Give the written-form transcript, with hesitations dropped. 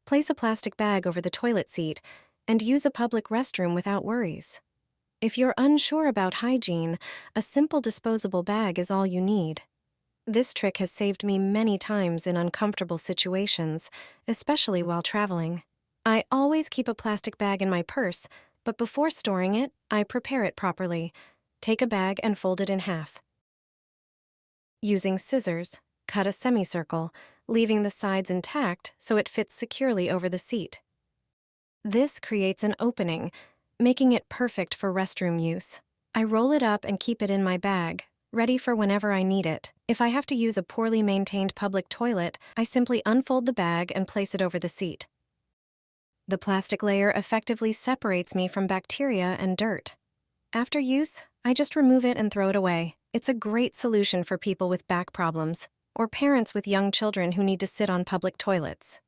Place a plastic bag over the toilet seat and use a public restroom without worries. If you're unsure about hygiene, a simple disposable bag is all you need. This trick has saved me many times in uncomfortable situations, especially while traveling. I always keep a plastic bag in my purse, but before storing it, I prepare it properly. Take a bag and fold it in half. Using scissors, cut a semicircle, leaving the sides intact so it fits securely over the seat. This creates an opening, making it perfect for restroom use. I roll it up and keep it in my bag, ready for whenever I need it. If I have to use a poorly maintained public toilet, I simply unfold the bag and place it over the seat. The plastic layer effectively separates me from bacteria and dirt. After use, I just remove it and throw it away. It's a great solution for people with back problems or parents with young children who need to sit on public toilets.